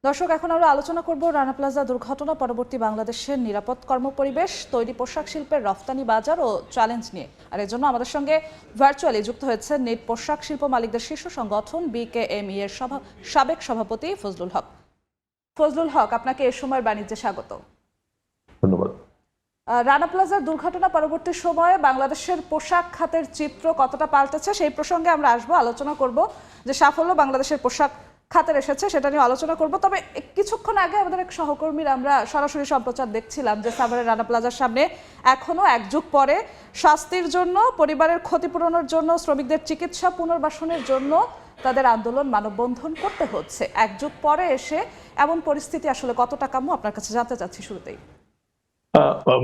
দর্শক, এখন আমরা আলোচনা করব রানা প্লাজা দুর্ঘটনা পরবর্তী বাংলাদেশের নিরাপদ কর্মপরিবেশ, তৈরি পোশাক শিল্পের রফতানি বাজার ও চ্যালেঞ্জ নিয়ে। আর এর জন্য আমাদের সঙ্গে ভার্চুয়ালি যুক্ত হয়েছে নেট পোশাক শিল্প মালিকদের শীর্ষ সংগঠন বিকেএমই এর সাবেক সভাপতি ফজলুল হক। ফজলুল হক, আপনাকে এ সময়ের বাণিজ্যে স্বাগত। ধন্যবাদ। রানা প্লাজার দুর্ঘটনা পরবর্তী সময়ে বাংলাদেশের পোশাক খাতের চিত্র কতটা পাল্টেছে সেই প্রসঙ্গে আমরা আসবো, আলোচনা করব। যে সাফল্য বাংলাদেশের পোশাক খাতের এসেছে সেটা নিয়ে আলোচনা করব। তবে কিছুক্ষণ আগে আমাদের এক সহকর্মীর আমরা সরাসরি সম্প্রচার দেখছিলাম যে সাভারের রানা প্লাজার সামনে এখনো এক যুগ পরে শাস্তির জন্য, পরিবারের ক্ষতিপূরণের জন্য, শ্রমিকদের চিকিৎসা পুনর্বাসনের জন্য তাদের আন্দোলন, মানববন্ধন করতে হচ্ছে। এক যুগ পরে এসে এমন পরিস্থিতি আসলে কতটা কাম্য, আপনার কাছে জানতে চাচ্ছি শুরুতেই।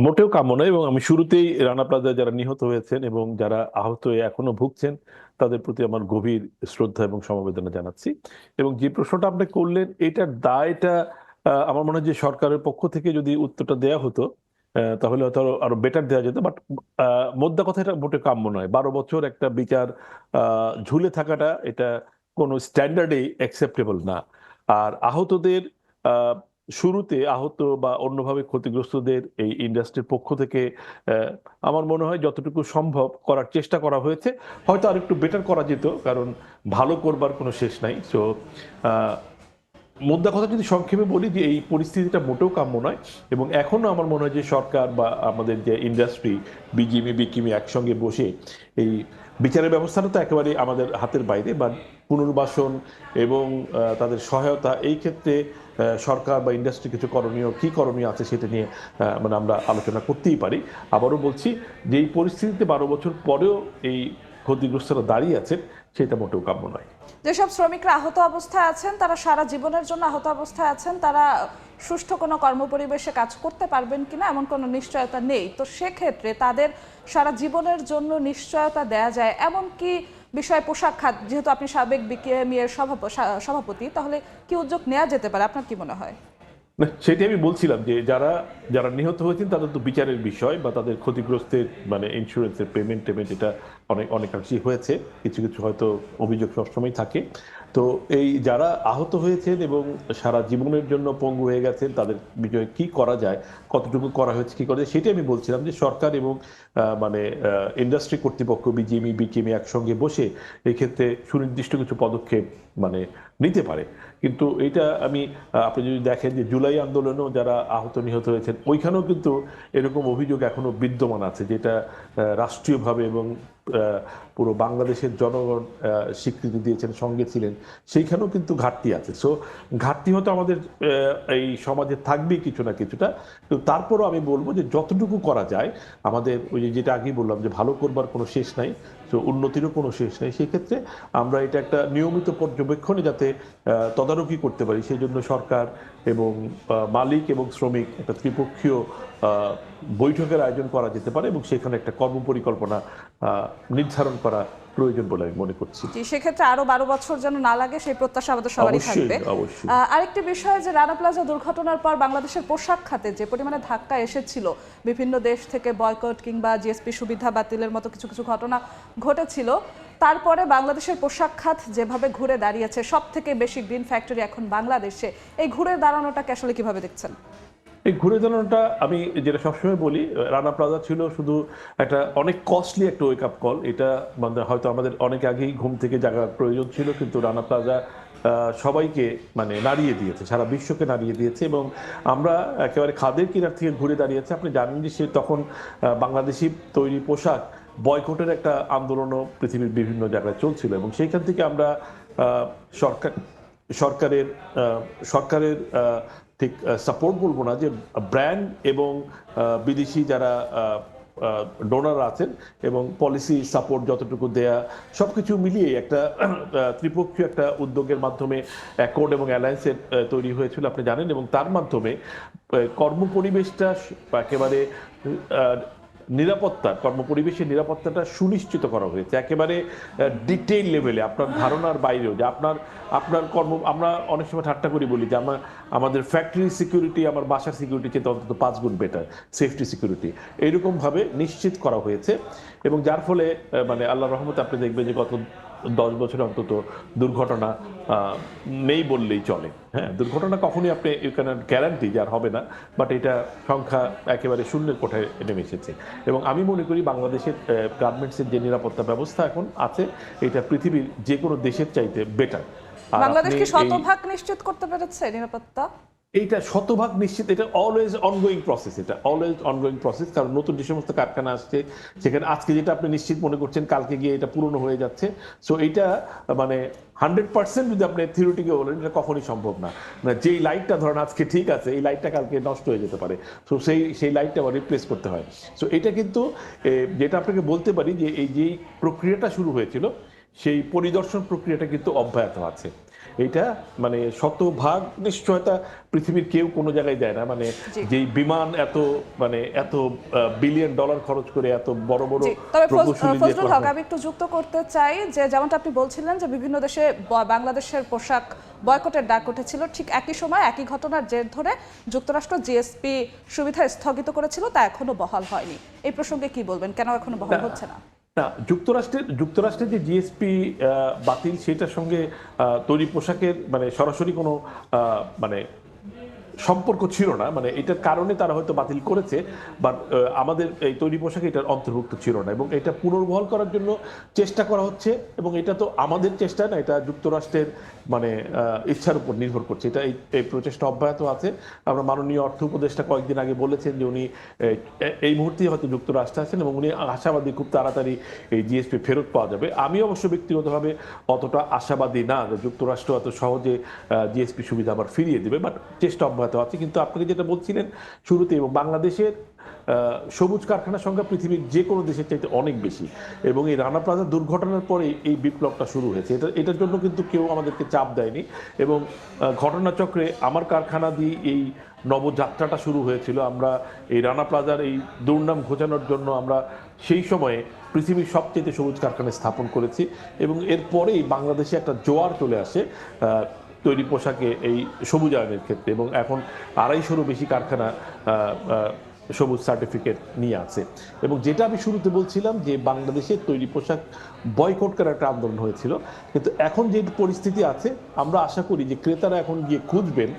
মোটেও কাম্য নয়, এবং আমি শুরুতেই রানা প্লাজায় যারা নিহত হয়েছেন এবং যারা আহত হয়ে এখনো ভুগছেন তাদের প্রতি আমার গভীর শ্রদ্ধা এবং সমবেদনা জানাচ্ছি। এবং যে প্রশ্নটা আপনি করলেন, এটার দায়টা আমার মনে হয় যে সরকারের পক্ষ থেকে যদি উত্তরটা দেয়া হতো তাহলে হয়তো আরো বেটার দেওয়া যেত। বাট মোদ্দা কথা, এটা মোটে কাম্য নয়। 12 বছর একটা বিচার ঝুলে থাকাটা, এটা কোনো স্ট্যান্ডার্ডেই অ্যাকসেপ্টেবল না। আর আহতদের শুরুতে আহত বা অন্যভাবে ক্ষতিগ্রস্তদের এই ইন্ডাস্ট্রির পক্ষ থেকে আমার মনে হয় যতটুকু সম্ভব করার চেষ্টা করা হয়েছে। হয়তো আর একটু বেটার করা যেত, কারণ ভালো করবার কোনো শেষ নাই। সো মোদ্দা কথা যদি সংক্ষেপে বলি, যে এই পরিস্থিতিটা মোটেও কাম্য নয়। এবং এখনো আমার মনে হয় যে সরকার বা আমাদের যে ইন্ডাস্ট্রি, বিকিমি একসঙ্গে বসে এই বিচারের ব্যবস্থাটা তো একেবারে আমাদের হাতের বাইরে, বা পুনর্বাসন এবং তাদের সহায়তা, এই ক্ষেত্রে সরকার বা ইন্ডাস্ট্রি কিছু কি করণীয় আছে সেটা নিয়ে মানে আমরা আলোচনা করতেই পারি। আবারও বলছি যে এই পরিস্থিতিতে 12 বছর পরেও এই ক্ষতিগ্রস্তরা দাঁড়িয়ে আছেন, সেটা মোটেও কাম্য নয়। যেসব শ্রমিকরা আহত অবস্থায় আছেন, তারা সারা জীবনের জন্য আহত অবস্থায় আছেন, তারা সুষ্ঠু কোনো কর্মপরিবেশে কাজ করতে পারবেন কিনা এমন কোনো নিশ্চয়তা নেই। তো সেক্ষেত্রে তাদের সারা জীবনের জন্য নিশ্চয়তা দেয়া যায় এমন কি বিষয় পোশাক খাত, যেহেতু আপনি সাবেক বিকেএমই এর সভাপতি, তাহলে কি উদ্যোগ নেওয়া যেতে পারে, আপনার কি মনে হয়? না, সেটাই আমি বলছিলাম যে যারা যারা নিহত হয়েছেন তাদের তো বিচারের বিষয়, বা তাদের ক্ষতিগ্রস্তের মানে ইন্স্যুরেন্সের পেমেন্ট এটা অনেকাংশেই হয়েছে। কিছু কিছু হয়তো অভিযোগ সবসময় থাকে। তো এই যারা আহত হয়েছেন এবং সারা জীবনের জন্য পঙ্গু হয়ে গেছেন, তাদের বিষয়ে কি করা যায়, কতটুকু করা হয়েছে, কি করা যায়, সেটাই আমি বলছিলাম যে সরকার এবং মানে ইন্ডাস্ট্রি কর্তৃপক্ষ, বিকিএমই একসঙ্গে বসে এক্ষেত্রে সুনির্দিষ্ট কিছু পদক্ষেপ মানে নিতে পারে। কিন্তু এটা আমি আপনি যদি দেখেন যে জুলাই আন্দোলনেও যারা আহত নিহত হয়েছেন, ওইখানেও কিন্তু এরকম অভিযোগ এখনো বিদ্যমান আছে, যেটা রাষ্ট্রীয়ভাবে এবং পুরো বাংলাদেশের জনগণ স্বীকৃতি দিয়েছেন, সঙ্গে ছিলেন, সেইখানেও কিন্তু ঘাটতি আছে। সো ঘাটতি হয়তো আমাদের এই সমাজে থাকবেই কিছু না কিছুটা। তো তারপরও আমি বলবো যে যতটুকু করা যায়, আমাদের ওই যেটা আগেই বললাম যে ভালো করবার কোনো শেষ নাই, তো উন্নতিরও কোনো শেষ নেই। সেক্ষেত্রে আমরা এটা একটা নিয়মিত পর্যবেক্ষণে যাতে তদারকি করতে পারি, সেই জন্য সরকার এবং মালিক এবং শ্রমিক একটা ত্রিপক্ষীয় বৈঠকের আয়োজন করা যেতে পারে, এবং সেখানে একটা কর্মপরিকল্পনা নির্ধারণ করা প্রয়োজন বলে আমি মনে করছি। সেক্ষেত্রে আরো 12 বছর যেন না লাগে, সেই প্রত্যাশা আমাদের সবারই থাকবে। অবশ্যই। আরেকটি বিষয়, যে রানা প্লাজা দুর্ঘটনার পর বাংলাদেশের পোশাক খাতে যে পরিমাণে ধাক্কা এসেছিল, বিভিন্ন দেশ থেকে বয়কট কিংবা জিএসপি সুবিধা বাতিলের মতো কিছু কিছু ঘটনা ঘটেছিল, তারপরে বাংলাদেশের পোশাক খাত যেভাবে ঘুরে দাঁড়িয়েছে, সব থেকে বেশি গ্রিন ফ্যাক্টরি এখন বাংলাদেশে, এই ঘুরে দাঁড়ানোটাকে আসলে কিভাবে দেখছেন? এই ঘুরে দাঁড়ানোটা, আমি যেটা সবসময় বলি, রানা প্লাজা ছিল শুধু একটা অনেক কস্টলি একটা ওয়েক আপ কল। এটা মানে হয়তো আমাদের অনেক আগেই ঘুম থেকে জাগার প্রয়োজন ছিল, কিন্তু রানা প্লাজা সবাইকে মানে নাড়িয়ে দিয়েছে, সারা বিশ্বকে নাড়িয়ে দিয়েছে। এবং আমরা একেবারে খাদের কিনার থেকে ঘুরে দাঁড়িয়েছে। আপনি জানেন যে সে তখন বাংলাদেশি তৈরি পোশাক বয়কটের একটা আন্দোলনও পৃথিবীর বিভিন্ন জায়গায় চলছিল, এবং সেইখান থেকে আমরা সরকার সরকারের সরকারের ঠিক সাপোর্ট বলবো না, যে ব্র্যান্ড এবং বিদেশি যারা ডোনার আছেন এবং পলিসি সাপোর্ট যতটুকু দেয়া, সবকিছু মিলিয়ে একটা ত্রিপক্ষীয় একটা উদ্যোগের মাধ্যমে অ্যাকর্ড এবং অ্যালায়েন্সের তৈরি হয়েছিল, আপনি জানেন। এবং তার মাধ্যমে কর্মপরিবেশটা একেবারে কর্মপরিবেশের নিরাপত্তাটা সুনিশ্চিত করা হয়েছে একেবারে ডিটেইল লেভেলে, আপনার ধারণার বাইরেও। যে আপনার আপনার আমরা অনেক সময় ঠাট্টা করি, বলি যে আমাদের ফ্যাক্টরি সিকিউরিটি আমার বাসার সিকিউরিটি চেয়ে অন্তত 5 গুণ বেটার সেফটি সিকিউরিটি, এইরকমভাবে নিশ্চিত করা হয়েছে। এবং যার ফলে মানে আল্লাহর রহমতে আপনি দেখবেন যে গত 10 বছরে অন্তত দুর্ঘটনা নেই বললেই চলে। হ্যাঁ, দুর্ঘটনা কখনই আপনি ইউ ক্যানট গ্যারান্টি যে আর হবে না, বাট এটা সংখ্যা একেবারে শূন্যের কোঠায় নেমে এসেছে। এবং আমি মনে করি বাংলাদেশের গার্মেন্টসের যে নিরাপত্তা ব্যবস্থা এখন আছে, এটা পৃথিবীর যে কোনো দেশের চাইতে বেটার। বাংলাদেশ কি শতভাগ নিশ্চিত করতে পেরেছে নিরাপত্তা? এইটা শতভাগ নিশ্চিত, এটা অলওয়েজ অনগোয়িং প্রসেস, এটা অলওয়েজ অনগোয়িং প্রসেস। কারণ নতুন যে সমস্ত কারখানা আসছে, সেখানে আজকে যেটা আপনি নিশ্চিত মনে করছেন, কালকে গিয়ে এটা পুরনো হয়ে যাচ্ছে। সো এইটা মানে 100% যদি আপনি থিওরিটিকে বলেন, এটা কখনই সম্ভব না। মানে যেই লাইটটা ধরেন আজকে ঠিক আছে, এই লাইটটা কালকে নষ্ট হয়ে যেতে পারে। সো সেই লাইটটা আবার রিপ্লেস করতে হয়। সো এটা কিন্তু যেটা আপনাকে বলতে পারি যে এই যেই প্রক্রিয়াটা শুরু হয়েছিল, সেই পরিদর্শন প্রক্রিয়াটা কিন্তু অব্যাহত আছে। এটা মানে শতভাগ নিশ্চয়তা পৃথিবীর কেউ কোনো জায়গায় দেয় না। মানে যেই বিমান এত বিলিয়ন ডলার খরচ করে এত বড় বড় তবে প্রকৌশলী দিয়ে ফজলুল হক, আমি একটু যুক্ত করতে চাই যে যেমনটা আপনি বলছিলেন যে বিভিন্ন দেশে বাংলাদেশের পোশাক বয়কটের ডাক উঠেছিল, ঠিক একই সময় একই ঘটনার জের ধরে যুক্তরাষ্ট্র জিএসপি সুবিধা স্থগিত করেছিল, তা এখনো বহাল হয়নি। এই প্রসঙ্গে কি বলবেন, কেন এখনো বহাল হচ্ছে না? না, যুক্তরাষ্ট্রের যে জিএসপি বাতিল, সেটার সঙ্গে তৈরি পোশাকের মানে সরাসরি কোনো মানে সম্পর্ক ছিল না। মানে এটার কারণে তারা হয়তো বাতিল করেছে, বাট আমাদের এই তৈরি পোশাকে এটার অন্তর্ভুক্ত ছিল না, এবং এটা পুনর্বহাল করার জন্য চেষ্টা করা হচ্ছে। এবং এটা তো আমাদের চেষ্টা না, এটা যুক্তরাষ্ট্রের মানে ইচ্ছার উপর নির্ভর করছে। এটা এই প্রচেষ্টা অব্যাহত আছে। আমরা মাননীয় অর্থ উপদেষ্টা কয়েকদিন আগে বলেছেন যে উনি এই মুহূর্তে হয়তো যুক্তরাষ্ট্রে আছেন, এবং উনি আশাবাদী খুব তাড়াতাড়ি এই জিএসপি ফেরত পাওয়া যাবে। আমি অবশ্য ব্যক্তিগতভাবে অতটা আশাবাদী না যে যুক্তরাষ্ট্র এত সহজে জিএসপি সুবিধা আবার ফিরিয়ে দেবে, বাট চেষ্টা অব্যাহত আছে। কিন্তু আপনাকে যেটা বলছিলেন শুরুতে, এবং বাংলাদেশের সবুজ কারখানার সংখ্যা পৃথিবীর যে কোনো দেশের চাইতে অনেক বেশি, এবং এই রানা প্লাজা দুর্ঘটনার পরে এই বিপ্লবটা শুরু হয়েছে। এটার জন্য কিন্তু কেউ আমাদেরকে চাপ দেয়নি, এবং ঘটনাচক্রে আমার কারখানা দিয়ে এই নবযাত্রাটা শুরু হয়েছিল। আমরা এই রানা প্লাজার এই দুর্নাম ঘোচানোর জন্য আমরা সেই সময়ে পৃথিবীর সবচেয়ে সবুজ কারখানা স্থাপন করেছি, এবং এরপরেই বাংলাদেশে একটা জোয়ার চলে আসে তৈরি পোশাকে এই সবুজায়নের ক্ষেত্রে, এবং এখন 250-রও বেশি কারখানা সবুজ সার্টিফিকেট নিয়ে আছে। এবং যেটা আমি শুরুতে বলছিলাম যে বাংলাদেশের তৈরি পোশাক বয়কট করার একটা আন্দোলন হয়েছিল, কিন্তু এখন যে পরিস্থিতি আছে, আমরা আশা করি যে ক্রেতারা এখন গিয়ে খুঁজবেন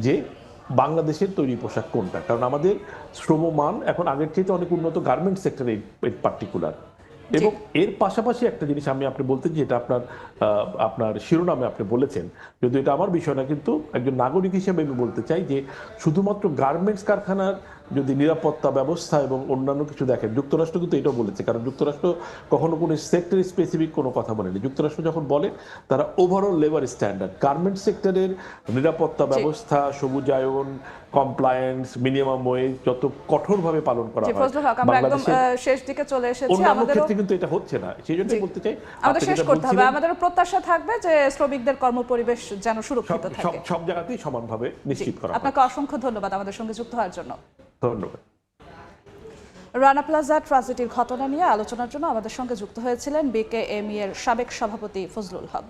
যে বাংলাদেশের তৈরি পোশাক কোনটা। কারণ আমাদের শ্রমমান এখন আগের চেয়ে অনেক উন্নত গার্মেন্টস সেক্টরে পার্টিকুলার। এবং এর পাশাপাশি একটা জিনিস আপনি বলতেন, যেটা আপনার শিরোনামে আপনি বলেছেন, যদি এটা আমার বিষয় না, কিন্তু একজন নাগরিক হিসেবে আমি বলতে চাই যে শুধুমাত্র গার্মেন্টস কারখানার যদি নিরাপত্তা ব্যবস্থা এবং অন্যান্য কিছু দেখেন, যুক্তরাষ্ট্র কিন্তু এটাও বলেছে। কারণ যুক্তরাষ্ট্র কখনো কোনো সেক্টর স্পেসিফিক কোনো কথা বলেনি। যুক্তরাষ্ট্র যখন বলে, তারা ওভারঅল লেবার স্ট্যান্ডার্ড, গার্মেন্টস সেক্টরের নিরাপত্তা ব্যবস্থা, সবুজায়ন, কমপ্লায়েন্স, মিনিমাম ওয়েজ যত কঠোরভাবে পালন করা হয়। আমরা একদম শেষ দিকে চলে এসেছি, আমাদের ক্ষেত্রে কিন্তু এটা হচ্ছে না। সেই জন্যই বলতে চাই, আমাদের শেষ করতে হবে। আমাদের প্রত্যাশা থাকবে যে শ্রমিকদের কর্মপরিবেশ যেন সুরক্ষিত থাকে, সব জায়গাতেই সমানভাবে নিশ্চিত করা। আপনাকে অসংখ্য ধন্যবাদ আমাদের সঙ্গে যুক্ত হওয়ার জন্য। ধন্যবাদ। রানা প্লাজা ট্র্যাজেডির ঘটনা নিয়ে আলোচনার জন্য আমাদের সঙ্গে যুক্ত হয়েছিলেন বিকেএমই এর সাবেক সভাপতি ফজলুল হক।